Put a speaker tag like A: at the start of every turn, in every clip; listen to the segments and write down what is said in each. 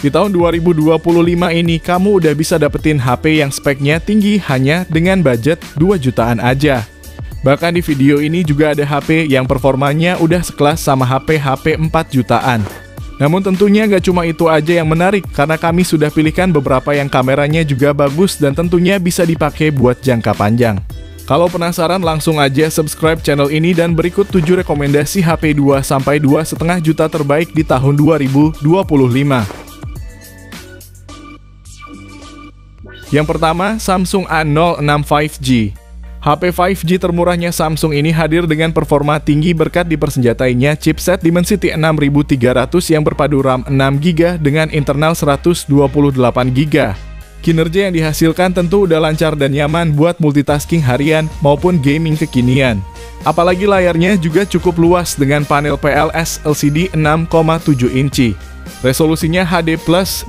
A: Di tahun 2025 ini, kamu udah bisa dapetin HP yang speknya tinggi hanya dengan budget 2 jutaan aja. Bahkan di video ini juga ada HP yang performanya udah sekelas sama HP 4 jutaan. Namun tentunya nggak cuma itu aja yang menarik, karena kami sudah pilihkan beberapa yang kameranya juga bagus dan tentunya bisa dipakai buat jangka panjang. Kalau penasaran, langsung aja subscribe channel ini dan berikut 7 rekomendasi HP 2-2,5 juta terbaik di tahun 2025. Yang pertama, Samsung A06 5G. HP 5G termurahnya Samsung ini hadir dengan performa tinggi berkat dipersenjatainya chipset Dimensity 6300 yang berpadu RAM 6GB dengan internal 128GB. Kinerja yang dihasilkan tentu udah lancar dan nyaman buat multitasking harian maupun gaming kekinian. Apalagi layarnya juga cukup luas dengan panel PLS LCD 6,7 inci. Resolusinya HD+,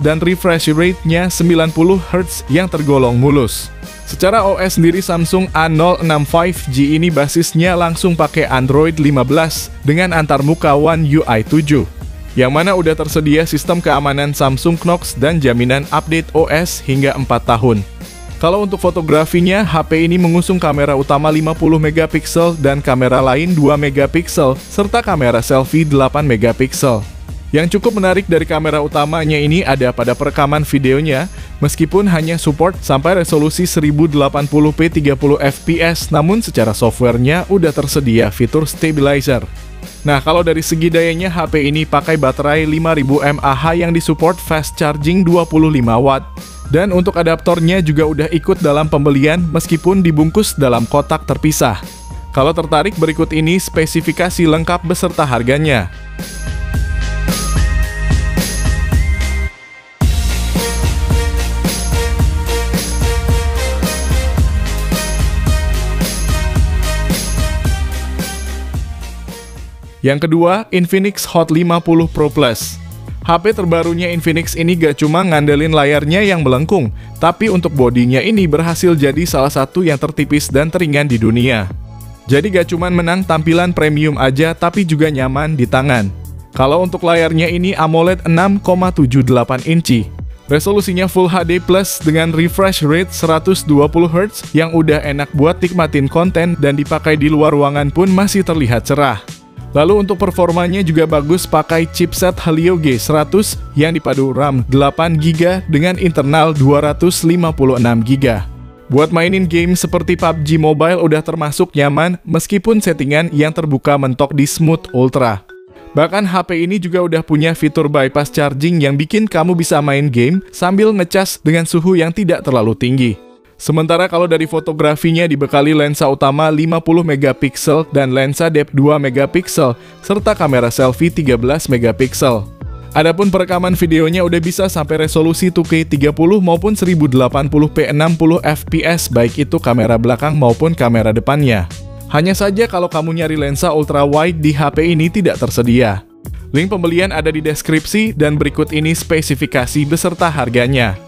A: dan refresh rate-nya 90Hz yang tergolong mulus. Secara OS sendiri, Samsung A06 5G ini basisnya langsung pakai Android 15 dengan antarmuka One UI 7, yang mana udah tersedia sistem keamanan Samsung Knox dan jaminan update OS hingga 4 tahun. Kalau untuk fotografinya, HP ini mengusung kamera utama 50MP dan kamera lain 2MP, serta kamera selfie 8MP. Yang cukup menarik dari kamera utamanya ini ada pada perekaman videonya, meskipun hanya support sampai resolusi 1080p 30fps, namun secara softwarenya udah tersedia fitur stabilizer. Nah, kalau dari segi dayanya, HP ini pakai baterai 5000 mAh yang disupport fast charging 25W. Dan untuk adaptornya juga udah ikut dalam pembelian meskipun dibungkus dalam kotak terpisah. Kalau tertarik, berikut ini spesifikasi lengkap beserta harganya. Yang kedua, Infinix Hot 50 Pro Plus. HP terbarunya Infinix ini gak cuma ngandelin layarnya yang melengkung, tapi untuk bodinya ini berhasil jadi salah satu yang tertipis dan teringan di dunia. Jadi gak cuma menang tampilan premium aja, tapi juga nyaman di tangan. Kalau untuk layarnya ini AMOLED 6,78 inci. Resolusinya Full HD Plus dengan refresh rate 120Hz yang udah enak buat nikmatin konten dan dipakai di luar ruangan pun masih terlihat cerah. Lalu untuk performanya juga bagus, pakai chipset Helio G100 yang dipadu RAM 8GB dengan internal 256GB. Buat mainin game seperti PUBG Mobile udah termasuk nyaman meskipun settingan yang terbuka mentok di Smooth Ultra. Bahkan HP ini juga udah punya fitur bypass charging yang bikin kamu bisa main game sambil ngecas dengan suhu yang tidak terlalu tinggi. Sementara kalau dari fotografinya dibekali lensa utama 50MP dan lensa depth 2MP serta kamera selfie 13MP. Adapun perekaman videonya udah bisa sampai resolusi 2K 30 maupun 1080p 60fps baik itu kamera belakang maupun kamera depannya. Hanya saja kalau kamu nyari lensa ultra wide di HP ini tidak tersedia. Link pembelian ada di deskripsi dan berikut ini spesifikasi beserta harganya.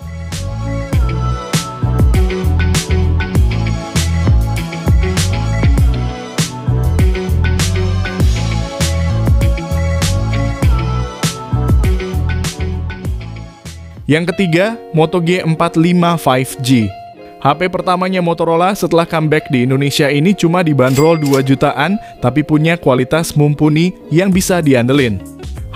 A: Yang ketiga, Moto G45 5G. HP pertamanya Motorola setelah comeback di Indonesia ini cuma dibanderol 2 jutaan, tapi punya kualitas mumpuni yang bisa diandelin.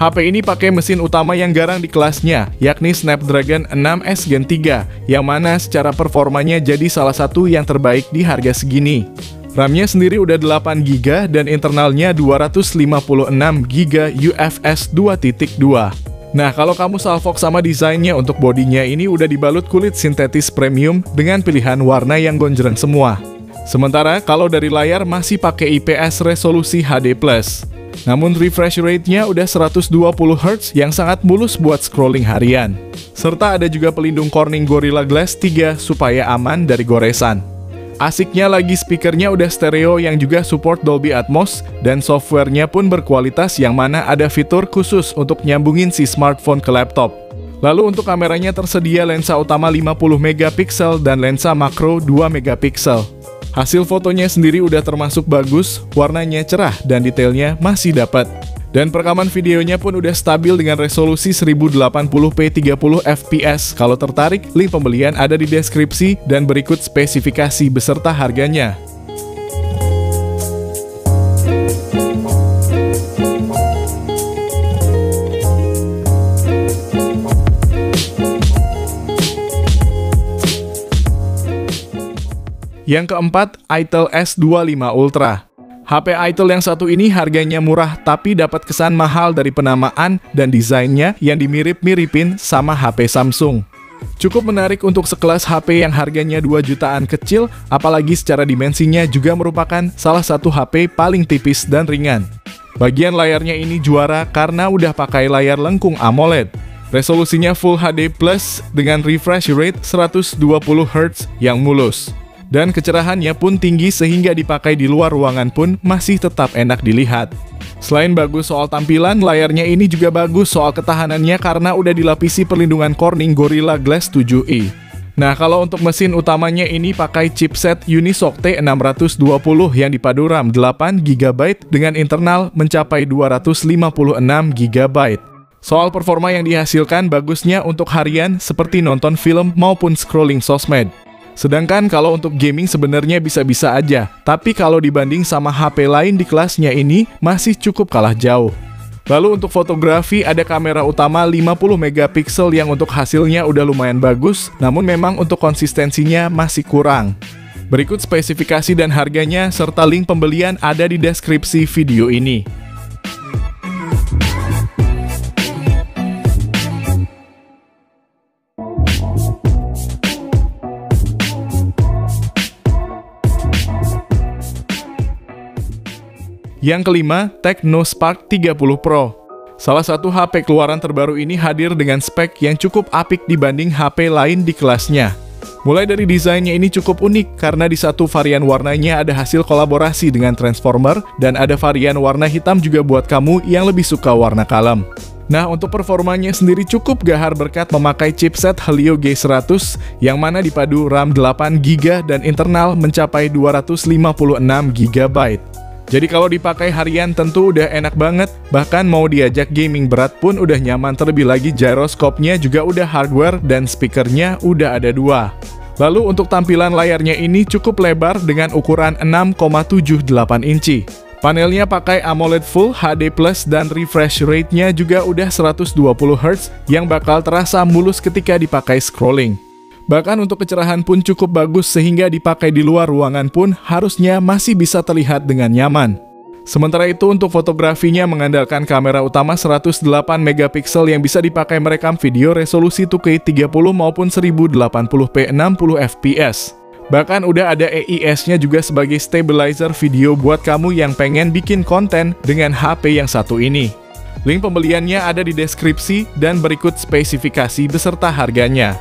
A: HP ini pakai mesin utama yang garang di kelasnya, yakni Snapdragon 6S Gen 3, yang mana secara performanya jadi salah satu yang terbaik di harga segini. RAM-nya sendiri udah 8GB dan internalnya 256GB UFS 2.2. Nah, kalau kamu salfok sama desainnya, untuk bodinya ini udah dibalut kulit sintetis premium dengan pilihan warna yang gonjreng semua. Sementara kalau dari layar masih pakai IPS resolusi HD+. Namun refresh rate-nya udah 120Hz yang sangat mulus buat scrolling harian. Serta ada juga pelindung Corning Gorilla Glass 3 supaya aman dari goresan. Asiknya lagi speakernya udah stereo yang juga support Dolby Atmos, dan softwarenya pun berkualitas yang mana ada fitur khusus untuk nyambungin si smartphone ke laptop. Lalu untuk kameranya tersedia lensa utama 50MP dan lensa makro 2MP. Hasil fotonya sendiri udah termasuk bagus, warnanya cerah dan detailnya masih dapat. Dan perekaman videonya pun udah stabil dengan resolusi 1080p 30 fps. Kalau tertarik, link pembelian ada di deskripsi dan berikut spesifikasi beserta harganya. Yang keempat, Itel S25 Ultra. HP Itel yang satu ini harganya murah tapi dapat kesan mahal dari penamaan dan desainnya yang dimirip-miripin sama HP Samsung. Cukup menarik untuk sekelas HP yang harganya 2 jutaan kecil, apalagi secara dimensinya juga merupakan salah satu HP paling tipis dan ringan. Bagian layarnya ini juara karena udah pakai layar lengkung AMOLED. Resolusinya Full HD Plus dengan refresh rate 120 Hz yang mulus. Dan kecerahannya pun tinggi sehingga dipakai di luar ruangan pun masih tetap enak dilihat. Selain bagus soal tampilan, layarnya ini juga bagus soal ketahanannya karena udah dilapisi perlindungan Corning Gorilla Glass 7i. Nah, kalau untuk mesin utamanya ini pakai chipset Unisoc T620 yang dipadu RAM 8GB dengan internal mencapai 256GB. Soal performa yang dihasilkan bagusnya untuk harian seperti nonton film maupun scrolling sosmed. Sedangkan kalau untuk gaming sebenarnya bisa-bisa aja, tapi kalau dibanding sama HP lain di kelasnya ini masih cukup kalah jauh. Lalu untuk fotografi ada kamera utama 50 megapiksel yang untuk hasilnya udah lumayan bagus, namun memang untuk konsistensinya masih kurang. Berikut spesifikasi dan harganya serta link pembelian ada di deskripsi video ini. Yang kelima, Tecno Spark 30 Pro. Salah satu HP keluaran terbaru ini hadir dengan spek yang cukup apik dibanding HP lain di kelasnya. Mulai dari desainnya ini cukup unik karena di satu varian warnanya ada hasil kolaborasi dengan Transformer dan ada varian warna hitam juga buat kamu yang lebih suka warna kalem. Nah, untuk performanya sendiri cukup gahar berkat memakai chipset Helio G100 yang mana dipadu RAM 8GB dan internal mencapai 256GB. Jadi kalau dipakai harian tentu udah enak banget, bahkan mau diajak gaming berat pun udah nyaman, terlebih lagi gyroskopnya juga udah hardware dan speakernya udah ada 2. Lalu untuk tampilan layarnya ini cukup lebar dengan ukuran 6,78 inci. Panelnya pakai AMOLED Full HD Plus dan refresh rate-nya juga udah 120 Hz yang bakal terasa mulus ketika dipakai scrolling. Bahkan untuk kecerahan pun cukup bagus sehingga dipakai di luar ruangan pun harusnya masih bisa terlihat dengan nyaman. Sementara itu untuk fotografinya mengandalkan kamera utama 108 megapiksel yang bisa dipakai merekam video resolusi 2K 30 maupun 1080p 60 fps. Bahkan udah ada EIS-nya juga sebagai stabilizer video buat kamu yang pengen bikin konten dengan HP yang satu ini. Link pembeliannya ada di deskripsi dan berikut spesifikasi beserta harganya.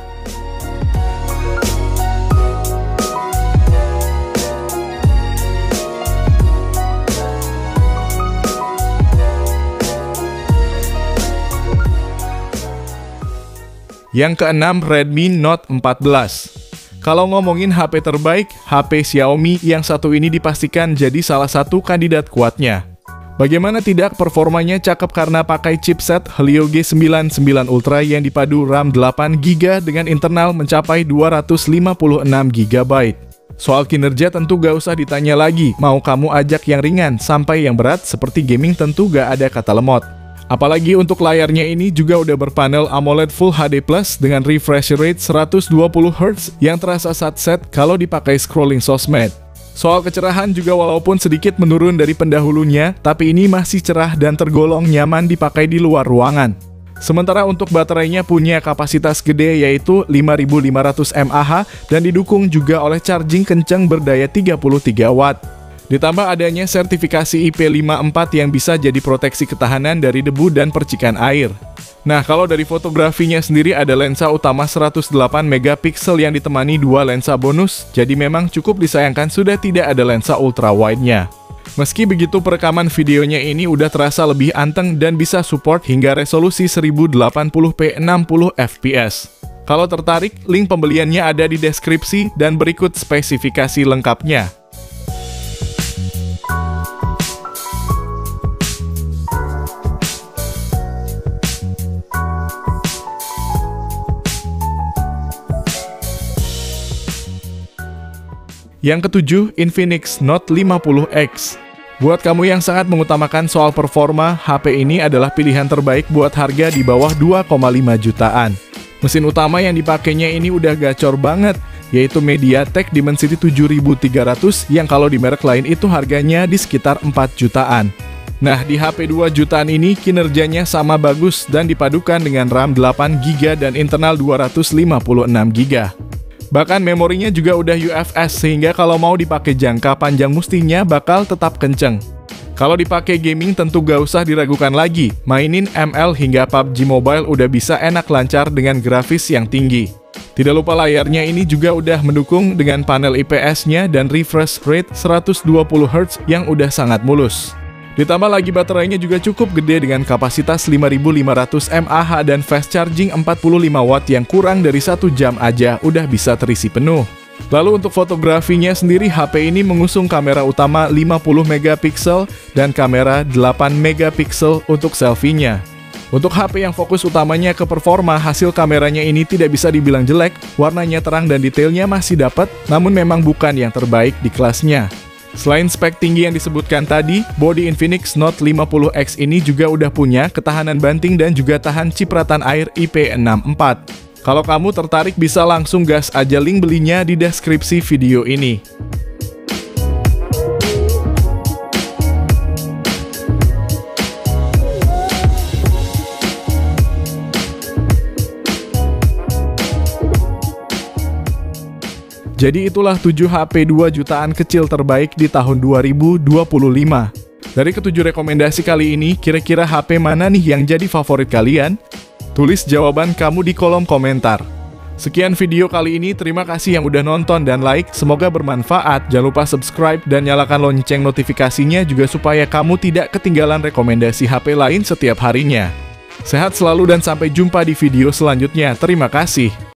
A: Yang keenam, Redmi Note 14. Kalau ngomongin HP terbaik, HP Xiaomi yang satu ini dipastikan jadi salah satu kandidat kuatnya. Bagaimana tidak, performanya cakep karena pakai chipset Helio G99 Ultra yang dipadu RAM 8GB dengan internal mencapai 256GB. Soal kinerja tentu gak usah ditanya lagi, mau kamu ajak yang ringan sampai yang berat seperti gaming tentu gak ada kata lemot. Apalagi untuk layarnya ini juga udah berpanel AMOLED Full HD Plus dengan refresh rate 120 Hz yang terasa satset kalau dipakai scrolling sosmed. Soal kecerahan juga walaupun sedikit menurun dari pendahulunya, tapi ini masih cerah dan tergolong nyaman dipakai di luar ruangan. Sementara untuk baterainya punya kapasitas gede yaitu 5500 mAh dan didukung juga oleh charging kencang berdaya 33 Watt. Ditambah adanya sertifikasi IP54 yang bisa jadi proteksi ketahanan dari debu dan percikan air. Nah, kalau dari fotografinya sendiri ada lensa utama 108 megapiksel yang ditemani 2 lensa bonus, jadi memang cukup disayangkan sudah tidak ada lensa ultra wide-nya. Meski begitu, perekaman videonya ini udah terasa lebih anteng dan bisa support hingga resolusi 1080p 60 fps. Kalau tertarik, link pembeliannya ada di deskripsi dan berikut spesifikasi lengkapnya. Yang ketujuh, Infinix Note 50X. Buat kamu yang sangat mengutamakan soal performa, HP ini adalah pilihan terbaik buat harga di bawah 2,5 jutaan. Mesin utama yang dipakainya ini udah gacor banget, yaitu MediaTek Dimensity 7300 yang kalau di merek lain itu harganya di sekitar 4 jutaan. Nah, di HP 2 jutaan ini kinerjanya sama bagus dan dipadukan dengan RAM 8GB dan internal 256GB. Bahkan memorinya juga udah UFS sehingga kalau mau dipakai jangka panjang mestinya bakal tetap kenceng. Kalau dipakai gaming tentu gak usah diragukan lagi, mainin ML hingga PUBG Mobile udah bisa enak lancar dengan grafis yang tinggi. Tidak lupa layarnya ini juga udah mendukung dengan panel IPS-nya dan refresh rate 120Hz yang udah sangat mulus. Ditambah lagi baterainya juga cukup gede dengan kapasitas 5500 mAh dan fast charging 45 Watt yang kurang dari 1 jam aja udah bisa terisi penuh. Lalu untuk fotografinya sendiri, HP ini mengusung kamera utama 50 megapiksel dan kamera 8 megapiksel untuk selfie-nya. Untuk HP yang fokus utamanya ke performa, hasil kameranya ini tidak bisa dibilang jelek, warnanya terang dan detailnya masih dapat, namun memang bukan yang terbaik di kelasnya. Selain spek tinggi yang disebutkan tadi, bodi Infinix Note 50X ini juga udah punya ketahanan banting dan juga tahan cipratan air IP64. Kalau kamu tertarik bisa langsung gas aja link belinya di deskripsi video ini. Jadi itulah 7 HP 2 jutaan kecil terbaik di tahun 2025. Dari ketujuh rekomendasi kali ini, kira-kira HP mana nih yang jadi favorit kalian? Tulis jawaban kamu di kolom komentar. Sekian video kali ini, terima kasih yang udah nonton dan like, semoga bermanfaat. Jangan lupa subscribe dan nyalakan lonceng notifikasinya juga supaya kamu tidak ketinggalan rekomendasi HP lain setiap harinya. Sehat selalu dan sampai jumpa di video selanjutnya. Terima kasih.